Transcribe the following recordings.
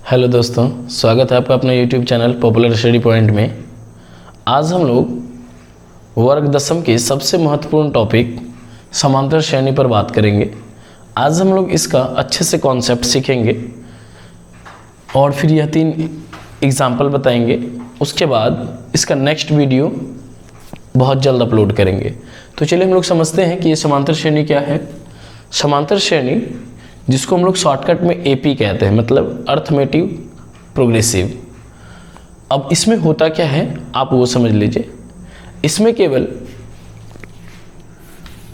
Hello दोस्तों, स्वागत है आपका अपने YouTube channel popular study point में। आज हम लोग वर्ग दसम के सबसे महत्वपूर्ण टॉपिक समांतर श्रेणी पर बात करेंगे। आज हम लोग इसका अच्छे से कॉन्सेप्ट सीखेंगे और फिर यह 3 एग्जाम्पल बताएंगे। उसके बाद इसका नेक्स्ट वीडियो बहुत जल्द अपलोड करेंगे। तो चलिए हम लोग समझते हैं कि ये समांतर श्रेणी क्या है। समांतर श्रेणी, जिसको हम लोग शॉर्टकट में एपी कहते हैं, मतलब अर्थमेटिव प्रोग्रेसिव। अब इसमें होता क्या है आप वो समझ लीजिए। इसमें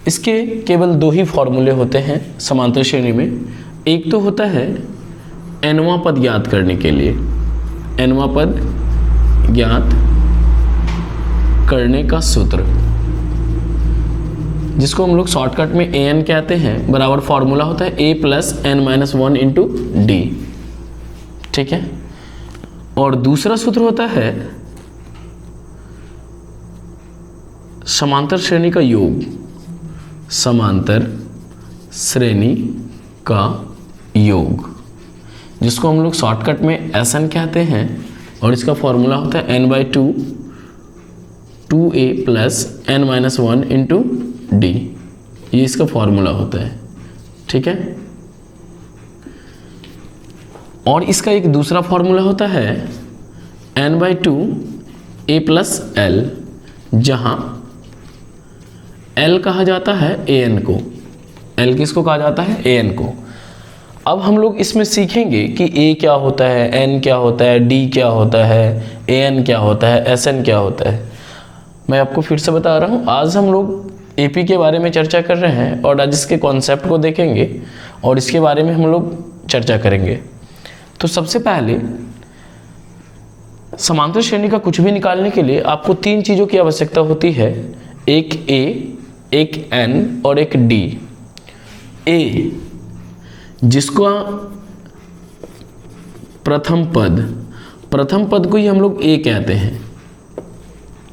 इसके केवल 2 ही फॉर्मूले होते हैं समांतर श्रेणी में। एक तो होता है nवां पद ज्ञात करने के लिए, nवां पद ज्ञात करने का सूत्र, जिसको हम लोग शॉर्टकट में an कहते हैं, बराबर फॉर्मूला होता है a plus n-1 into D. ठीक है। और दूसरा सूत्र होता है समांतर श्रेणी का योग, समांतर श्रेणी का योग, जिसको हम लोग शॉर्टकट में SN कहते हैं। और इसका फॉर्मूला होता है n/2 2a plus n-1 into D. ये इसका फॉर्मूला होता है। ठीक है। और इसका एक दूसरा फॉर्मूला होता है n/2 a प्लस l, जहां l कहा जाता है an को। l किसको कहा जाता है? an को। अब हम लोग इसमें सीखेंगे कि a क्या होता है, n क्या होता है, d क्या होता है, an क्या होता है, sn क्या होता है। मैं आपको फिर से बता रहा हूँ, आज हम लोग एपी के बारे में चर्चा कर रहे हैं और आज इसके कॉन्सेप्ट को देखेंगे और इसके बारे में हम लोग चर्चा करेंगे। तो सबसे पहले समांतर श्रेणी का कुछ भी निकालने के लिए आपको 3 चीज़ों की आवश्यकता होती है, एक a, एक n और एक d। a, जिसको प्रथम पद को ही हम लोग a कहते हैं।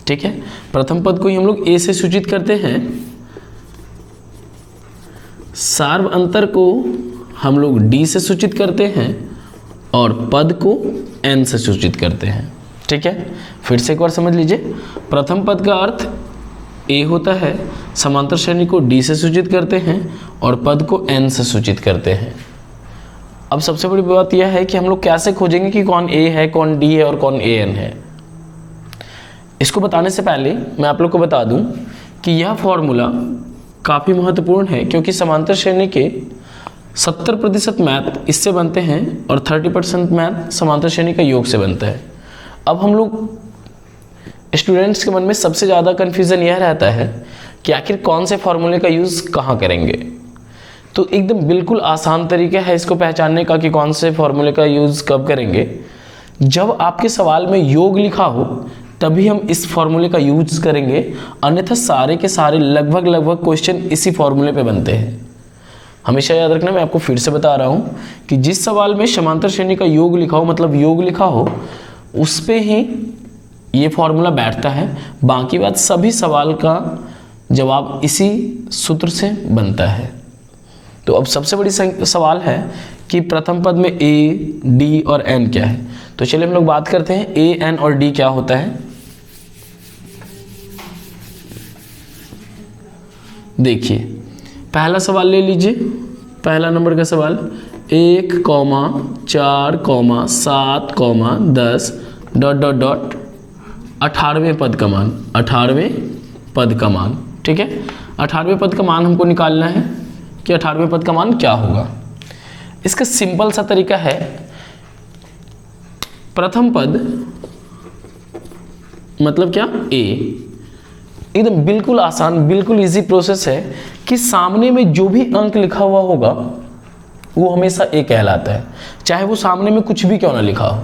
ठीक है। प्रथम पद को ही हम लोग a से सूचित करते हैं। सार्व अंतर को हम लोग d से सूचित करते हैं और पद को n से सूचित करते हैं। ठीक है। फिर से एक बार समझ लीजिए। प्रथम पद का अर्थ a होता है, समांतर श्रेणी को d से सूचित करते हैं और पद को n से सूचित करते हैं। अब सबसे बड़ी बात यह है कि हम लोग कैसे खोजेंगे कि कौन a है, कौन d है और कौन an है। इसको बताने से पहले मैं आप लोग को बता दूं कि यह फॉर्मूला काफ़ी महत्वपूर्ण है, क्योंकि समांतर श्रेणी के 70% मैथ इससे बनते हैं और 30% मैथ समांतर श्रेणी का योग से बनता है। अब हम लोग स्टूडेंट्स के मन में सबसे ज़्यादा कन्फ्यूज़न यह रहता है कि आखिर कौन से फॉर्मूले का यूज़ कहाँ करेंगे। तो एकदम बिल्कुल आसान तरीका है इसको पहचानने का कि कौन से फॉर्मूले का यूज़ कब करेंगे। जब आपके सवाल में योग लिखा हो तभी हम इस फॉर्मूले का यूज करेंगे, अन्यथा सारे के सारे लगभग क्वेश्चन इसी फॉर्मूले पे बनते हैं। हमेशा याद रखना, मैं आपको फिर से बता रहा हूँ कि जिस सवाल में समांतर श्रेणी का योग लिखा हो, मतलब योग लिखा हो, उस पे ही ये फॉर्मूला बैठता है। बाकी बात सभी सवाल का जवाब इसी सूत्र से बनता है। तो अब सबसे बड़ी सवाल है कि प्रथम पद में a, d और n क्या है। तो चलिए हम लोग बात करते हैं a, n और d क्या होता है। देखिए, पहला सवाल ले लीजिए। पहला नंबर का सवाल 1, 4, 7, 10 ... 18वें पद का मान, 18वें पद का मान। ठीक है। 18वें पद का मान हमको निकालना है कि 18वें पद का मान क्या होगा। इसका सिंपल सा तरीका है, प्रथम पद मतलब क्या? a। एकदम बिल्कुल आसान, बिल्कुल इजी प्रोसेस है कि सामने में जो भी अंक लिखा हुआ होगा वो हमेशा a कहलाता है, चाहे वो सामने में कुछ भी क्यों ना लिखा हो,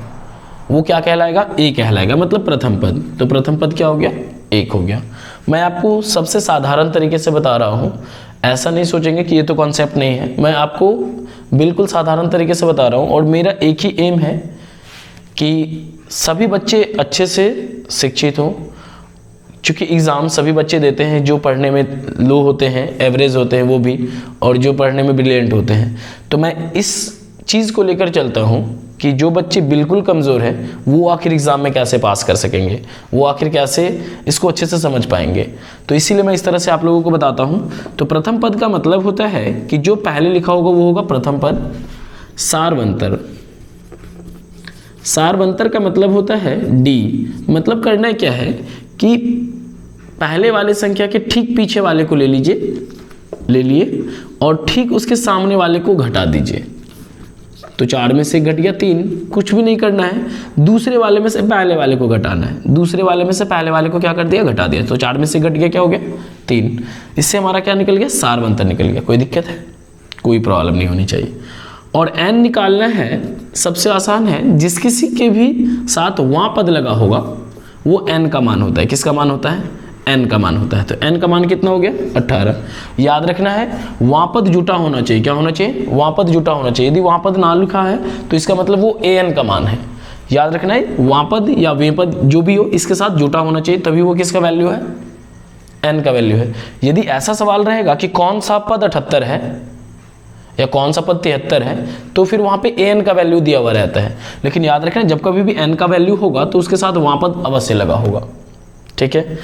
वो क्या कहलाएगा? a कहलाएगा, मतलब प्रथम पद। तो प्रथम पद क्या हो गया? 1 हो गया। मैं आपको सबसे साधारण तरीके से बता रहा हूँ, ऐसा नहीं सोचेंगे कि ये तो कॉन्सेप्ट नहीं है। मैं आपको बिल्कुल साधारण तरीके से बता रहा हूँ और मेरा एक ही एम है कि सभी बच्चे अच्छे से शिक्षित हों, चूँकि एग्ज़ाम सभी बच्चे देते हैं, जो पढ़ने में लो होते हैं, एवरेज होते हैं वो भी, और जो पढ़ने में ब्रिलियंट होते हैं। तो मैं इस चीज़ को लेकर चलता हूँ कि जो बच्चे बिल्कुल कमज़ोर है वो आखिर एग्ज़ाम में कैसे पास कर सकेंगे, वो आखिर कैसे इसको अच्छे से समझ पाएंगे। तो इसीलिए मैं इस तरह से आप लोगों को बताता हूँ। तो प्रथम पद का मतलब होता है कि जो पहले लिखा होगा वो होगा प्रथम पद। सारवंतर, सारवंतर का मतलब होता है डी। मतलब करना क्या है कि पहले वाले संख्या के ठीक पीछे वाले को ले लिए और ठीक उसके सामने वाले को घटा दीजिए। तो 4 में से घट गया 3, कुछ भी नहीं करना है, दूसरे वाले में से पहले वाले को घटाना है। दूसरे वाले में से पहले वाले को क्या कर दिया, घटा दिया। तो 4 में से घट गया, क्या हो गया 3। इससे हमारा क्या निकल गया, सारवंतर निकल गया। कोई दिक्कत है, कोई प्रॉब्लम नहीं होनी चाहिए। और n निकालना है, सबसे आसान है, जिस किसी के भी साथ वहाँ पद लगा होगा वो n का मान होता है। किसका मान होता है, n का मान होता है। तो n का मान कितना हो गया 18। याद रखना है वहाँ पद जुटा होना चाहिए। क्या होना चाहिए, वहाँ पद जुटा होना चाहिए। यदि वहाँ पद ना लिखा है तो इसका मतलब वो an का मान है। याद रखना है वहाँ पद या वे पद जो भी हो इसके साथ जुटा होना चाहिए, तभी वो किसका वैल्यू है, n का वैल्यू है। यदि ऐसा सवाल रहेगा कि कौन सा पद 78 है या कौन सा पद 73 है, तो फिर वहाँ पे an का वैल्यू दिया हुआ रहता है। लेकिन याद रखना जब कभी भी n का वैल्यू होगा तो उसके साथ वहाँ पद अवश्य लगा होगा। ठीक है।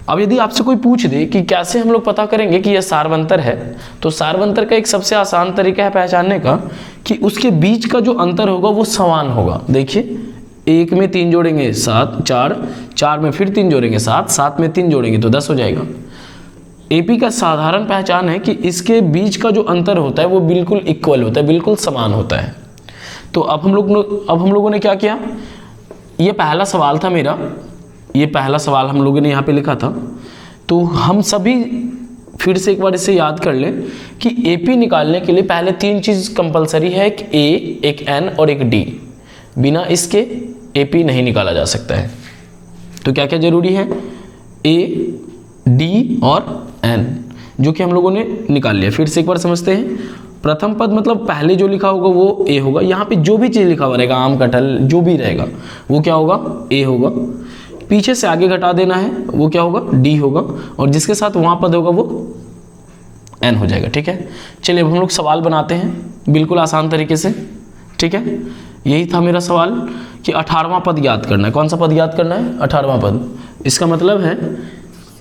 अब यदि आपसे कोई पूछ दे कि कैसे हम लोग पता करेंगे कि यह सारवंतर है, तो सारवंतर का एक सबसे आसान तरीका है पहचानने का कि उसके बीच का जो अंतर होगा वो समान होगा। देखिए 1 में 3 जोड़ेंगे 7, 4 में फिर 3 जोड़ेंगे 7, 7 में 3 जोड़ेंगे तो 10 हो जाएगा। एपी का साधारण पहचान है कि इसके बीच का जो अंतर होता है वो बिल्कुल इक्वल होता है, बिल्कुल समान होता है। तो अब हम लोगों ने क्या किया, ये पहला सवाल था मेरा, ये पहला सवाल हम लोगों ने यहाँ पे लिखा था। तो हम सभी फिर से एक बार इसे याद कर लें कि एपी निकालने के लिए पहले 3 चीज़ कंपलसरी है, एक ए, एक एन और एक डी। बिना इसके एपी नहीं निकाला जा सकता है। तो क्या क्या जरूरी है, ए, डी और एन, जो कि हम लोगों ने निकाल लिया। फिर से एक बार समझते हैं। प्रथम पद मतलब पहले जो लिखा होगा वो ए होगा। यहाँ पे जो भी चीज़ लिखा हुआ रहेगा, आम, कटहल, जो भी रहेगा वो क्या होगा, ए होगा। पीछे से आगे घटा देना है, वो क्या होगा, डी होगा। और जिसके साथ वहाँ पद होगा वो एन हो जाएगा। ठीक है। चलिए अब हम लोग सवाल बनाते हैं बिल्कुल आसान तरीके से। ठीक है, यही था मेरा सवाल कि 18वां पद याद करना है। कौन सा पद याद करना है, 18वां पद। इसका मतलब है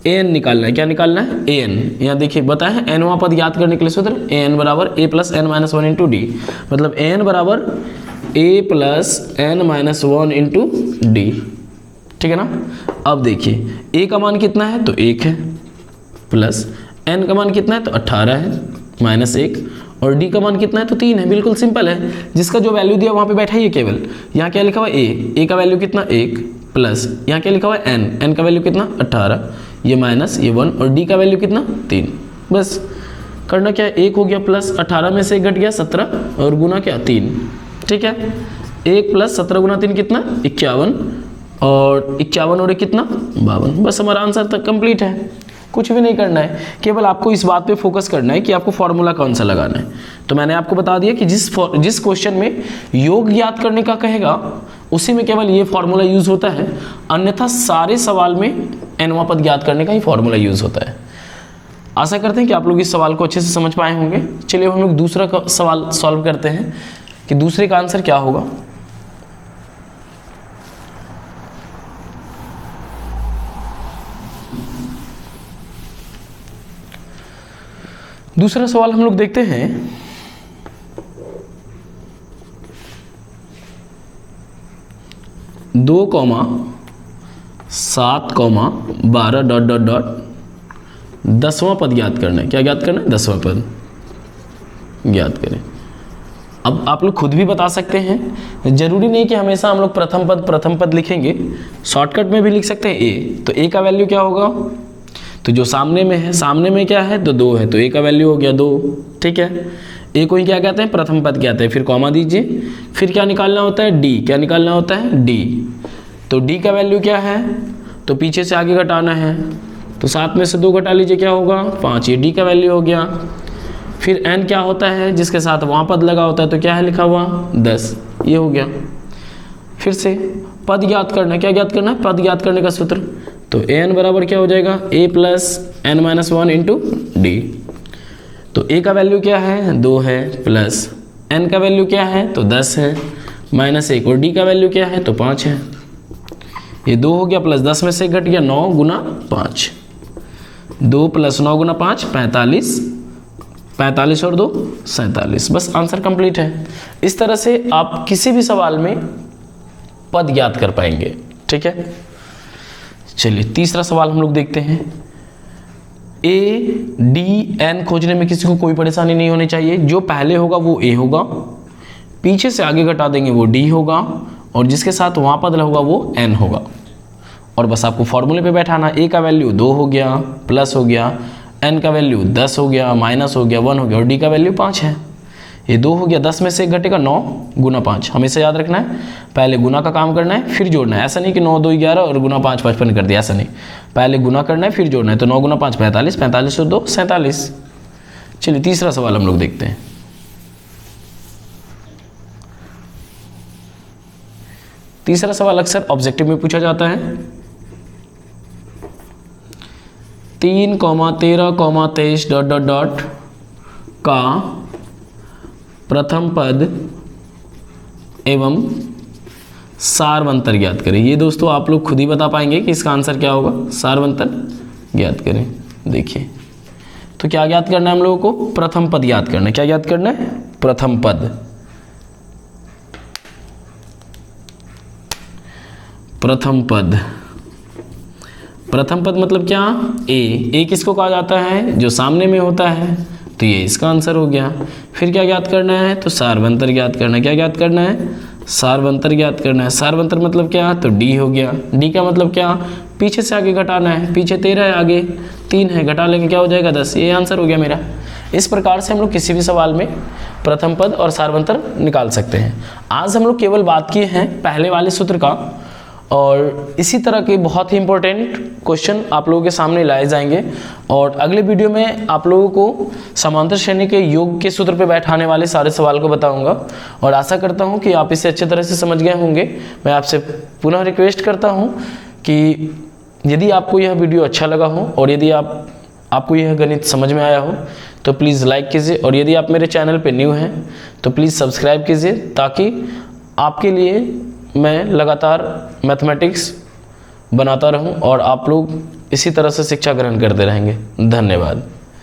an निकालना है। क्या निकालना है, an। यहाँ देखिए बताया है nवां पद याद करने के लिए सूत्र an बराबर a plus n minus 1 into D. मतलब n बराबर a plus n minus 1 into D. ठीक है ना। अब देखिए a का मान कितना है, तो 1 है, प्लस n का मान कितना है, तो 18 है, माइनस 1, और d का मान कितना है, तो 3 है। बिल्कुल सिंपल है, जिसका जो वैल्यू दिया वहाँ पे बैठाइए केवल। यहाँ क्या लिखा हुआ है, a का वैल्यू कितना 1, प्लस यहाँ क्या लिखा हुआ है n का वैल्यू कितना 18, ये माइनस ये 1, और d का वैल्यू कितना 3। बस करना क्या है, 1 हो गया प्लस 18 में से 1 घट गया 17 और गुना क्या 3। ठीक है, 1 प्लस 17 गुना 3 कितना 51, और 51 और 1 कितना 52। बस हमारा आंसर तक कंप्लीट है। कुछ भी नहीं करना है, केवल आपको इस बात पे फोकस करना है कि आपको फॉर्मूला कौन सा लगाना है। तो मैंने आपको बता दिया कि जिस क्वेश्चन में योग याद करने का कहेगा उसी में केवल ये फॉर्मूला यूज होता है, अन्यथा सारे सवाल में nवां पद याद करने का ही फॉर्मूला यूज होता है। आशा करते हैं कि आप लोग इस सवाल को अच्छे से समझ पाए होंगे। चलिए हम लोग दूसरा सवाल सॉल्व करते हैं कि दूसरे का आंसर क्या होगा। दूसरा सवाल हम लोग देखते हैं। 2,7,12 डॉट डॉट डॉट 10वां पद याद करना है। क्या याद करना है, 10वां पद याद करें। अब आप लोग खुद भी बता सकते हैं, जरूरी नहीं कि हमेशा हम लोग प्रथम पद लिखेंगे, शॉर्टकट में भी लिख सकते हैं ए। तो ए का वैल्यू क्या होगा, तो जो सामने में है, सामने में क्या है, तो 2 है, तो ए का वैल्यू हो गया 2। ठीक है, ए को ही क्या कहते हैं, प्रथम पद कहते हैं। फिर कॉमा दीजिए, फिर क्या निकालना होता है, डी। क्या निकालना होता है, डी। तो डी का वैल्यू क्या है, तो पीछे से आगे घटाना है, तो 7 में से 2 घटा लीजिए, क्या होगा 5। ये डी का वैल्यू हो गया। फिर एन क्या होता है, जिसके साथ वहाँ पद लगा होता है, तो क्या है लिखा हुआ 10। ये हो गया। फिर से पद याद करना, क्या याद करना है, पद याद करने का सूत्र। तो एन बराबर क्या हो जाएगा, a plus n minus 1 into D. तो a का वैल्यू क्या है, 2 है, प्लस n का वैल्यू क्या है, तो 10 है, -1 और डी का वैल्यू क्या है तो 5 है। ये 2 हो गया प्लस 10 में से घट गया 9 गुना 5, 2 + 9 गुना 5 45, 45 और 2 47। बस आंसर कंप्लीट है। इस तरह से आप किसी भी सवाल में पद ज्ञात कर पाएंगे। ठीक है, चलिए तीसरा सवाल हम लोग देखते हैं। ए डी एन खोजने में किसी को कोई परेशानी नहीं होनी चाहिए। जो पहले होगा वो ए होगा, पीछे से आगे घटा देंगे वो डी होगा, और जिसके साथ वहाँ पद होगा वो एन होगा। और बस आपको फॉर्मूले पे बैठाना। ए का वैल्यू 2 हो गया, प्लस हो गया, एन का वैल्यू 10 हो गया, माइनस हो गया, 1 हो गया, और डी का वैल्यू 5 है। ये 2 हो गया, 10 में से घटेगा 9 गुना 5। हमेशा याद रखना है, पहले गुना का काम करना है फिर जोड़ना है। ऐसा नहीं कि 9 2 11 और गुना 5 55 कर दिया, ऐसा नहीं। पहले गुना करना है फिर जोड़ना है। तो 9 गुना 5 45, 45 और 2 47। चलिए तीसरा सवाल हम लोग देखते हैं। तीसरा सवाल अक्सर ऑब्जेक्टिव में पूछा जाता है। 3, 13, 23 ... का प्रथम पद एवं सारवंतर ज्ञात करें। ये दोस्तों आप लोग खुद ही बता पाएंगे कि इसका आंसर क्या होगा। सारवंतर ज्ञात करें। देखिए तो क्या ज्ञात करना है हम लोगों को, प्रथम पद ज्ञात करना है। क्या ज्ञात करना है, प्रथम पद। प्रथम पद, प्रथम पद मतलब क्या, ए किसको कहा जाता है, जो सामने में होता है। तो ये इसका आंसर हो गया। फिर क्या ज्ञात करना है, तो सारवंतर ज्ञात करना है। क्या ज्ञात करना है, सारवंतर ज्ञात करना है। सारवंतर मतलब क्या, तो डी हो गया। डी का मतलब क्या, पीछे से आगे घटाना है। पीछे 13 है, आगे 3 है, घटा लेंगे क्या हो जाएगा 10। ये आंसर हो गया मेरा। इस प्रकार से हम लोग किसी भी सवाल में प्रथम पद और सारवंतर निकाल सकते हैं। आज हम लोग केवल बात किए हैं पहले वाले सूत्र का, और इसी तरह के बहुत ही इंपॉर्टेंट क्वेश्चन आप लोगों के सामने लाए जाएंगे। और अगले वीडियो में आप लोगों को समांतर श्रेणी के योग के सूत्र पे बैठाने वाले सारे सवाल को बताऊंगा, और आशा करता हूं कि आप इसे अच्छे तरह से समझ गए होंगे। मैं आपसे पुनः रिक्वेस्ट करता हूं कि यदि आपको यह वीडियो अच्छा लगा हो और यदि आपको यह गणित समझ में आया हो तो प्लीज़ लाइक कीजिए, और यदि आप मेरे चैनल पर न्यू हैं तो प्लीज़ सब्सक्राइब कीजिए, ताकि आपके लिए मैं लगातार मैथमेटिक्स बनाता रहूं और आप लोग इसी तरह से शिक्षा ग्रहण करते रहेंगे। धन्यवाद।